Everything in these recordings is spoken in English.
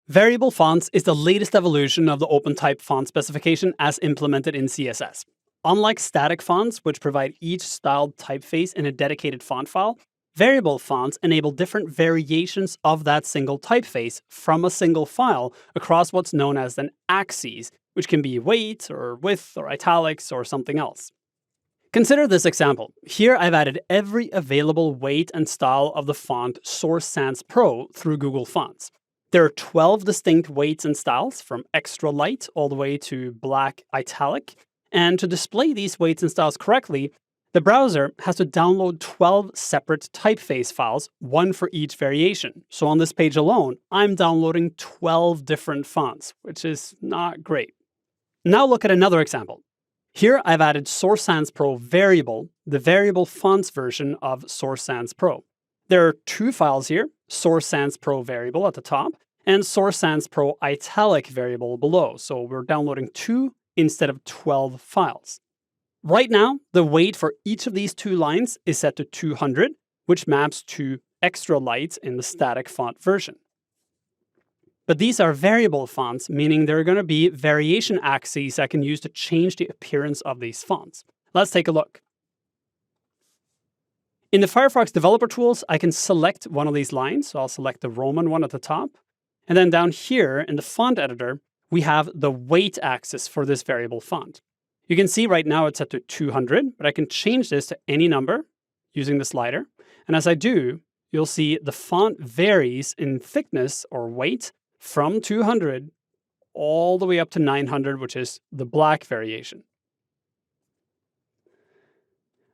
Variable fonts is the latest evolution of the OpenType font specification as implemented in CSS. Unlike static fonts, which provide each styled typeface in a dedicated font file, variable fonts enable different variations of that single typeface from a single file across what's known as an axis, which can be weight or width or italics or something else. Consider this example. Here I've added every available weight and style of the font Source Sans Pro through Google Fonts. There are 12 distinct weights and styles, from extra light all the way to black italic. And to display these weights and styles correctly, the browser has to download 12 separate typeface files, one for each variation. So on this page alone, I'm downloading 12 different fonts, which is not great. Now look at another example. Here I've added Source Sans Pro variable, the variable fonts version of Source Sans Pro. There are two files here, Source Sans Pro variable at the top and Source Sans Pro italic variable below. So we're downloading 2 instead of 12 files. Right now, the weight for each of these 2 lines is set to 200, which maps to extra light in the static font version. But these are variable fonts, meaning there are going to be variation axes I can use to change the appearance of these fonts. Let's take a look. In the Firefox developer tools, I can select one of these lines. So I'll select the Roman one at the top. And then down here in the font editor, we have the weight axis for this variable font. You can see right now it's set to 200, but I can change this to any number using the slider. And as I do, you'll see the font varies in thickness or weight from 200 all the way up to 900, which is the black variation.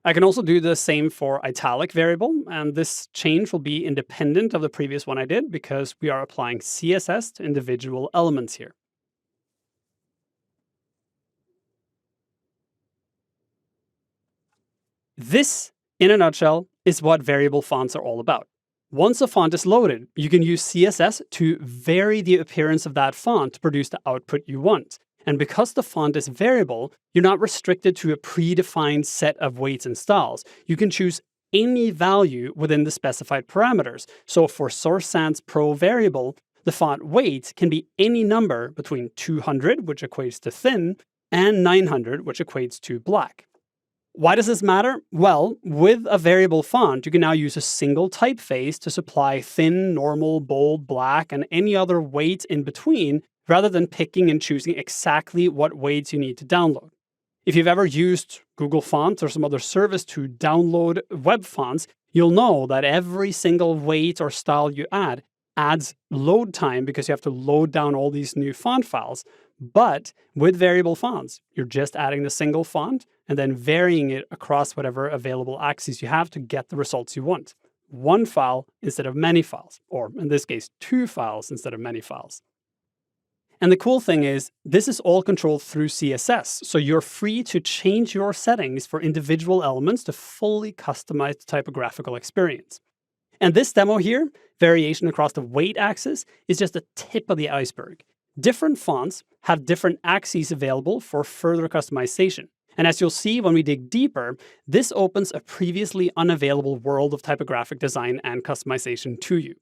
I can also do the same for italic variable, and this change will be independent of the previous one I did because we are applying CSS to individual elements here. This, in a nutshell, is what variable fonts are all about. Once a font is loaded, you can use CSS to vary the appearance of that font to produce the output you want. And because the font is variable, you're not restricted to a predefined set of weights and styles. You can choose any value within the specified parameters. So for Source Sans Pro variable, the font weight can be any number between 200, which equates to thin, and 900, which equates to black. Why does this matter? Well, with a variable font, you can now use a single typeface to supply thin, normal, bold, black, and any other weight in between, rather than picking and choosing exactly what weights you need to download. If you've ever used Google Fonts or some other service to download web fonts, you'll know that every single weight or style you add adds load time because you have to load down all these new font files. But with variable fonts, you're just adding the single font and then varying it across whatever available axes you have to get the results you want. One file instead of many files, or in this case, 2 files instead of many files. And the cool thing is, this is all controlled through CSS, so you're free to change your settings for individual elements to fully customize the typographical experience. And this demo here, variation across the weight axis, is just the tip of the iceberg. Different fonts have different axes available for further customization. And as you'll see when we dig deeper, this opens a previously unavailable world of typographic design and customization to you.